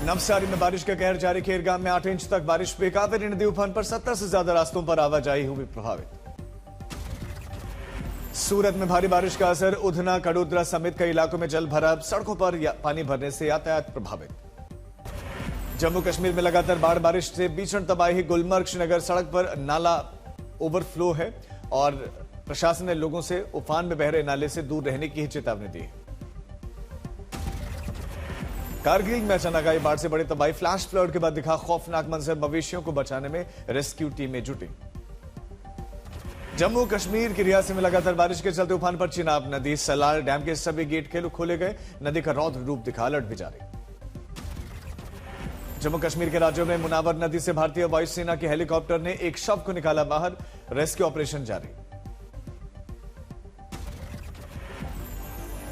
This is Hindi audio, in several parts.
नवसारी में बारिश का कहर जारी। खेरगांव में 8 इंच तक बारिश हुई। कावेरी नदी उफान पर 70 से ज्यादा रास्तों पर आवाजाही हुई प्रभावित। सूरत में भारी बारिश का असर। उधना, कडोदरा समेत कई इलाकों में जल भराव। सड़कों पर पानी भरने से यातायात प्रभावित। जम्मू कश्मीर में लगातार बाढ़ बारिश से भीषण तबाही। गुलमर्ग श्रीनगर सड़क पर नाला ओवरफ्लो है और प्रशासन ने लोगों से उफान में बह रहे नाले से दूर रहने की चेतावनी दी। कारगिल में अचानक आई बाढ़ से बड़ी तबाही। फ्लैश फ्लड के बाद दिखा खौफनाक मंजर। मवेशियों को बचाने में रेस्क्यू टीमें जुटी। जम्मू कश्मीर की रियासत में लगातार बारिश के चलते उफान पर चिनाब नदी। सलाल डैम के सभी गेट खोले गए। नदी का रौद्र रूप दिखा। अलर्ट भी जारी। जम्मू कश्मीर के राज्यों में मुनावर नदी से भारतीय वायुसेना के हेलीकॉप्टर ने एक शव को निकाला बाहर। रेस्क्यू ऑपरेशन जारी।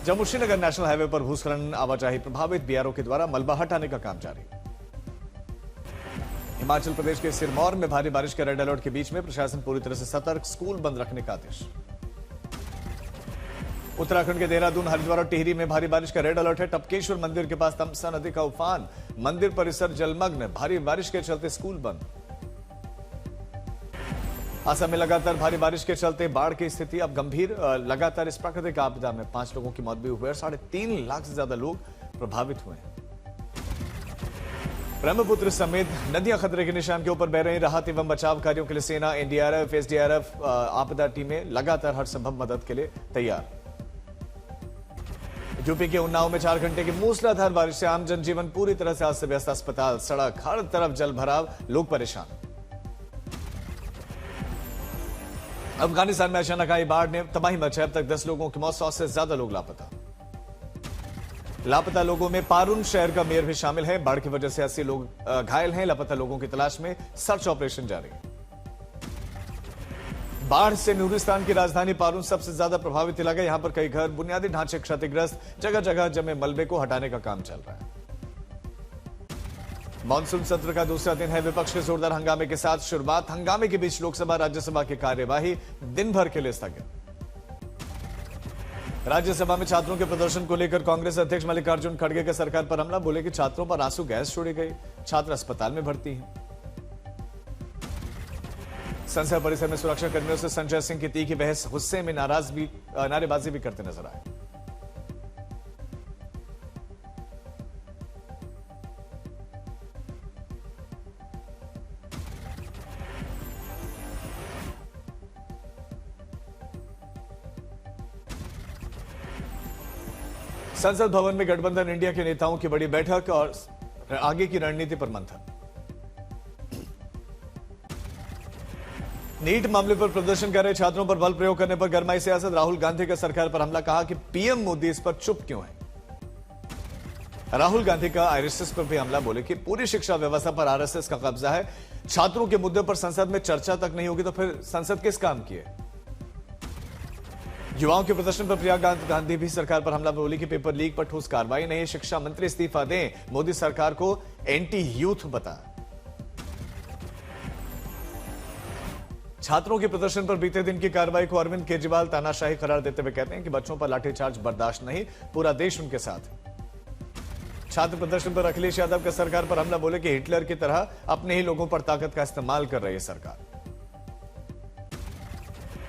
जम्मू श्रीनगर नेशनल हाईवे पर भूस्खलन, आवाजाही प्रभावित। बीआरओ के द्वारा मलबा हटाने का काम जारी। हिमाचल प्रदेश के सिरमौर में भारी बारिश के रेड अलर्ट के बीच में प्रशासन पूरी तरह से सतर्क। स्कूल बंद रखने का आदेश। उत्तराखंड के देहरादून, हरिद्वार और टिहरी में भारी बारिश का रेड अलर्ट है। टपकेश्वर मंदिर के पास तमसा नदी का उफान। मंदिर परिसर जलमग्न। भारी बारिश के चलते स्कूल बंद। असम में लगातार भारी बारिश के चलते बाढ़ की स्थिति अब गंभीर। लगातार इस प्राकृतिक आपदा में 5 लोगों की मौत भी हुई है। 3.5 लाख से ज्यादा लोग प्रभावित हुए हैं। ब्रह्मपुत्र समेत नदियां खतरे के निशान के ऊपर बह रही। राहत एवं बचाव कार्यों के लिए सेना, एनडीआरएफ, एसडीआरएफ, आपदा टीमें लगातार हर संभव मदद के लिए तैयार। यूपी के उन्नाव में 4 घंटे की मूसलाधार बारिश से आम जनजीवन पूरी तरह से अस्त व्यस्त। अस्पताल, सड़क, हर तरफ जल भराव। लोग परेशान। अफगानिस्तान में अचानक आई बाढ़ ने तबाही मचाई। अब तक 10 लोगों की मौत, 100 से ज्यादा लोग लापता लोगों में पारून शहर का मेयर भी शामिल है। बाढ़ की वजह से 80 लोग घायल हैं। लापता लोगों की तलाश में सर्च ऑपरेशन जारी। बाढ़ से नूरिस्तान की राजधानी पारून सबसे ज्यादा प्रभावित इलाका। यहां पर कई घर, बुनियादी ढांचे क्षतिग्रस्त। जगह जगह जमे मलबे को हटाने का काम चल रहा है। मॉनसून सत्र का दूसरा दिन है। विपक्ष के जोरदार हंगामे के साथ शुरुआत। हंगामे के बीच लोकसभा, राज्यसभा की कार्यवाही दिन भर के लिए स्थगित। राज्यसभा में छात्रों के प्रदर्शन को लेकर कांग्रेस अध्यक्ष मल्लिकार्जुन खड़गे का सरकार पर हमला। बोले कि छात्रों पर आंसू गैस छोड़ी गई। छात्र अस्पताल में भर्ती हैं। संसद परिसर में सुरक्षा कर्मियों से संजय सिंह की तीखी बहस। गुस्से में नारेबाजी भी करते नजर आए। संसद भवन में गठबंधन इंडिया के नेताओं की बड़ी बैठक और आगे की रणनीति पर मंथन। नीट मामले पर प्रदर्शन कर रहे छात्रों पर बल प्रयोग करने पर गरमाई सियासत। राहुल गांधी का सरकार पर हमला। कहा कि पीएम मोदी इस पर चुप क्यों है। राहुल गांधी का आरएसएस पर भी हमला। बोले कि पूरी शिक्षा व्यवस्था पर आरएसएस का कब्जा है। छात्रों के मुद्दे पर संसद में चर्चा तक नहीं होगी तो फिर संसद किस काम की है। युवाओं के प्रदर्शन पर प्रियंका गांधी भी सरकार पर हमला। बोली कि पेपर लीक पर ठोस कार्रवाई नहीं। शिक्षा मंत्री इस्तीफा दें। मोदी सरकार को एंटी यूथ बता। छात्रों के प्रदर्शन पर बीते दिन की कार्रवाई को अरविंद केजरीवाल तानाशाही करार देते हुए कहते हैं कि बच्चों पर लाठीचार्ज बर्दाश्त नहीं। पूरा देश उनके साथ है। छात्र प्रदर्शन पर अखिलेश यादव का सरकार पर हमला। बोले कि हिटलर की तरह अपने ही लोगों पर ताकत का इस्तेमाल कर रही है सरकार।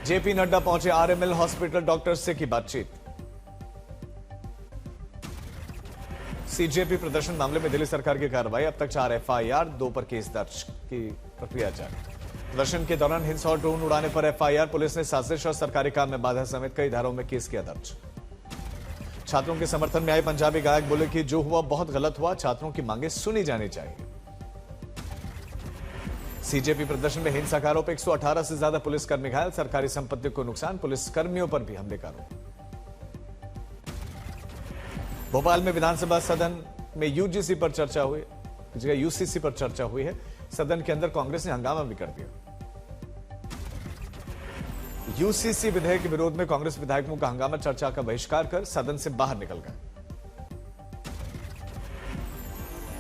जेपी नड्डा पहुंचे आरएमएल हॉस्पिटल। डॉक्टर से की बातचीत। सीजेपी प्रदर्शन मामले में दिल्ली सरकार की कार्रवाई। अब तक 4 एफआईआर, 2 पर केस दर्ज की प्रक्रिया जारी। प्रदर्शन के दौरान हिंसा और ड्रोन उड़ाने पर एफआईआर। पुलिस ने साजिश और सरकारी काम में बाधा समेत कई धाराओं में केस किया दर्ज। छात्रों के समर्थन में आए पंजाबी गायक। बोले कि जो हुआ बहुत गलत हुआ। छात्रों की मांगे सुनी जानी चाहिए। सीजेपी प्रदर्शन में हिंसाकारों पर 118 से ज्यादा पुलिसकर्मी घायल। सरकारी संपत्ति को नुकसान। पुलिसकर्मियों पर भी हमले का आरोप। भोपाल में विधानसभा सदन में यूजीसी पर चर्चा हुई। यूसीसी पर चर्चा हुई है। सदन के अंदर कांग्रेस ने हंगामा भी कर दिया। यूसीसी विधेयक के विरोध में कांग्रेस विधायकों का हंगामा। चर्चा का बहिष्कार कर सदन से बाहर निकल गए।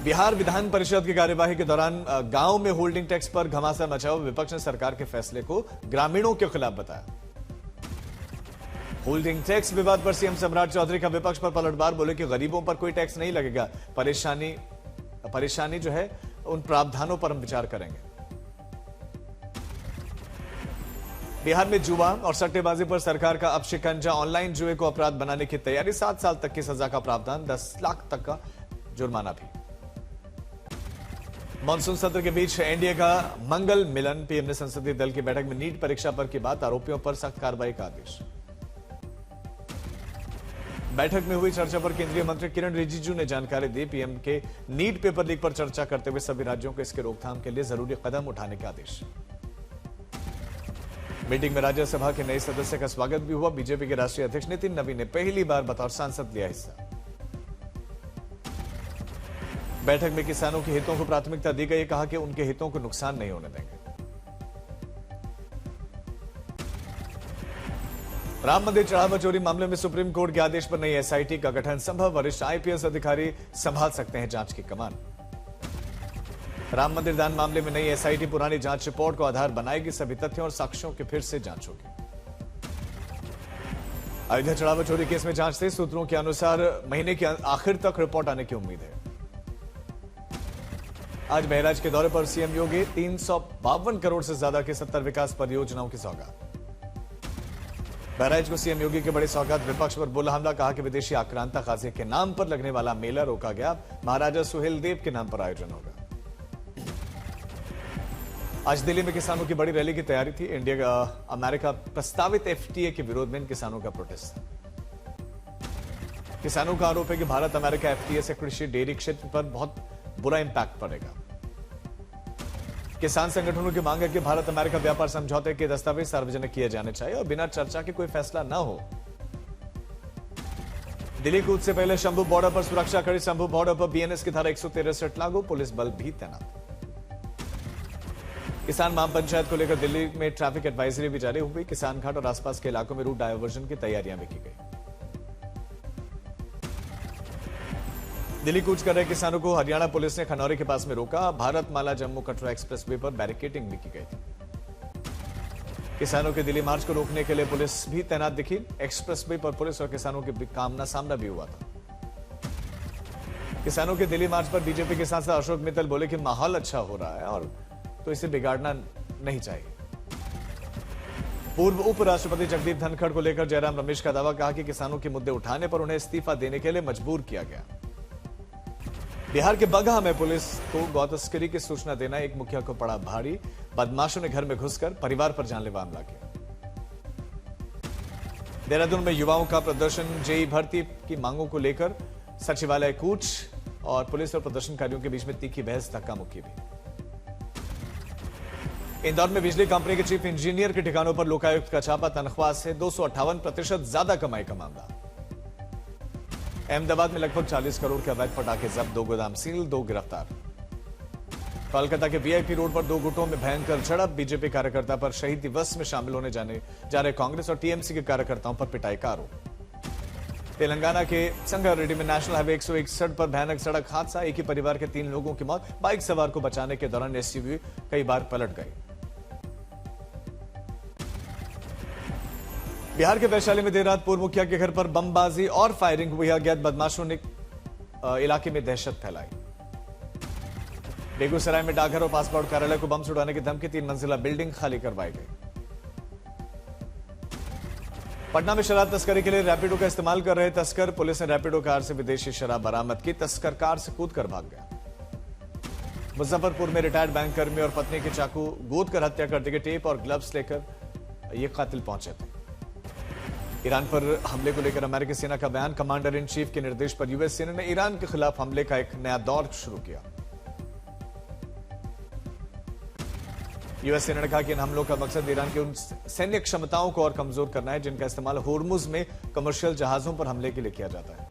बिहार विधान परिषद की कार्यवाही के दौरान गांव में होल्डिंग टैक्स पर घमासान मचा हुआ। विपक्ष ने सरकार के फैसले को ग्रामीणों के खिलाफ बताया। होल्डिंग टैक्स विवाद पर सीएम सम्राट चौधरी का विपक्ष पर पलटवार। बोले कि गरीबों पर कोई टैक्स नहीं लगेगा। परेशानी जो है उन प्रावधानों पर हम विचार करेंगे। बिहार में जुआ और सट्टेबाजी पर सरकार का अब शिकंजा, ऑनलाइन जुए को अपराध बनाने की तैयारी, 7 साल तक की सजा का प्रावधान, 10 लाख तक का जुर्माना भी। मानसून सत्र के बीच एनडीए का मंगल मिलन, पीएम ने संसदीय दल की बैठक में नीट परीक्षा पर की बात, आरोपियों पर सख्त कार्रवाई का आदेश। बैठक में हुई चर्चा पर केंद्रीय मंत्री किरण रिजिजू ने जानकारी दी, पीएम के नीट पेपर लीक पर चर्चा करते हुए सभी राज्यों को इसके रोकथाम के लिए जरूरी कदम उठाने के आदेश। मीटिंग में राज्यसभा के नए सदस्य का स्वागत भी हुआ, बीजेपी के राष्ट्रीय अध्यक्ष नितिन नवीन ने पहली बार बतौर सांसद लिया हिस्सा। बैठक में किसानों के हितों को प्राथमिकता दी गई, कहा कि उनके हितों को नुकसान नहीं होने देंगे। राम मंदिर चढ़ावा चोरी मामले में सुप्रीम कोर्ट के आदेश पर नई एसआईटी का गठन संभव, वरिष्ठ आईपीएस अधिकारी संभाल सकते हैं जांच की कमान। राम मंदिर दान मामले में नई एसआईटी पुरानी जांच रिपोर्ट को आधार बनाएगी, सभी तथ्यों और साक्ष्यों की फिर से जांच होगी। अयोध्या चढ़ावा चोरी केस में जांच तेज, सूत्रों के अनुसार महीने के आखिर तक रिपोर्ट आने की उम्मीद है। आज बहराइच के दौरे पर सीएम योगी, 352 करोड़ से ज्यादा की 70 विकास परियोजनाओं की सौगात। बहराइच को सीएम योगी के बड़े सौगात, विपक्ष पर बोला हमला, कहा कि विदेशी आक्रांता खासी के नाम पर लगने वाला मेला रोका गया, महाराजा सुहेल देव के नाम पर आयोजन होगा। आज दिल्ली में किसानों की बड़ी रैली की तैयारी थी, इंडिया अमेरिका प्रस्तावित एफटीए के विरोध में इन किसानों का प्रोटेस्ट। किसानों का आरोप है कि भारत अमेरिका एफटीए से कृषि डेयरी क्षेत्र पर बहुत बुरा इंपैक्ट पड़ेगा। किसान संगठनों की मांग है कि भारत अमेरिका व्यापार समझौते के दस्तावेज सार्वजनिक किए जाने चाहिए और बिना चर्चा के कोई फैसला न हो। दिल्ली कूच से पहले शंभू बॉर्डर पर सुरक्षा कड़ी, शंभू बॉर्डर पर बीएनएस की धारा 163 लागू, पुलिस बल भी तैनात। किसान महाम पंचायत को लेकर दिल्ली में ट्रैफिक एडवाइजरी भी जारी हुई, किसान घाट और आसपास के इलाकों में रूट डायवर्जन की तैयारियां भी की गई। दिल्ली कूच कर रहे किसानों को हरियाणा पुलिस ने खनौरी के पास में रोका, भारतमाला जम्मू कटरा एक्सप्रेसवे पर बैरिकेडिंग भी की गई थी। किसानों के दिल्ली मार्च को रोकने के लिए पुलिस भी तैनात दिखी, एक्सप्रेसवे पर पुलिस और किसानों के आमना सामना भी हुआ था। किसानों के दिल्ली मार्च पर बीजेपी के सांसद अशोक मित्तल बोले कि माहौल अच्छा हो रहा है और तो इसे बिगाड़ना नहीं चाहिए। पूर्व उपराष्ट्रपति जगदीप धनखड़ को लेकर जयराम रमेश का दावा, कहा कि किसानों के मुद्दे उठाने पर उन्हें इस्तीफा देने के लिए मजबूर किया गया। बिहार के बगहा में पुलिस को गौ तस्करी की सूचना देना एक मुखिया को पड़ा भारी, बदमाशों ने घर में घुसकर परिवार पर जानलेवा हमला किया। देहरादून में युवाओं का प्रदर्शन, जेईई भर्ती की मांगों को लेकर सचिवालय कूच और पुलिस और प्रदर्शनकारियों के बीच में तीखी बहस, धक्का मुक्की भी। इंदौर में बिजली कंपनी के चीफ इंजीनियर के ठिकानों पर लोकायुक्त का छापा, तनख्वाह से 258% ज्यादा कमाई का मामला। अहमदाबाद में लगभग 40 करोड़ के अवैध पटाखे जब्त, 2 गोदाम सील, 2 गिरफ्तार। कोलकाता के वीआईपी रोड पर 2 गुटों में भयंकर झड़प, बीजेपी कार्यकर्ता पर शहीद दिवस में शामिल होने जा रहे कांग्रेस और टीएमसी के कार्यकर्ताओं पर पिटाई का आरोप। तेलंगाना के संगारेड्डी में नेशनल हाईवे 161 पर भयानक सड़क हादसा, एक ही परिवार के 3 लोगों की मौत, बाइक सवार को बचाने के दौरान एसयूवी कई बार पलट गई। बिहार के वैशाली में देर रात पूर्व मुखिया के घर पर बमबाजी और फायरिंग हुई, अज्ञात बदमाशों ने इलाके में दहशत फैलाई। बेगूसराय में डाकघर और पासपोर्ट कार्यालय को बम छुड़ाने की धमकी, 3 मंजिला बिल्डिंग खाली करवाई गई। पटना में शराब तस्करी के लिए रैपिडो का इस्तेमाल कर रहे तस्कर, पुलिस ने रैपिडो कार से विदेशी शराब बरामद की, तस्कर कार से कूदकर भाग गया। मुजफ्फरपुर में रिटायर्ड बैंक कर्मी और पत्नी की चाकू गोद कर हत्या कर दी गई, टेप और ग्लव्स लेकर ये कातिल पहुंचे थे। ईरान पर हमले को लेकर अमेरिकी सेना का बयान, कमांडर इन चीफ के निर्देश पर यूएस सेना ने ईरान के खिलाफ हमले का एक नया दौर शुरू किया। यूएस सेना ने कहा कि इन हमलों का मकसद ईरान की उन सैन्य क्षमताओं को और कमजोर करना है जिनका इस्तेमाल होर्मुज में कमर्शियल जहाजों पर हमले के लिए किया जाता है।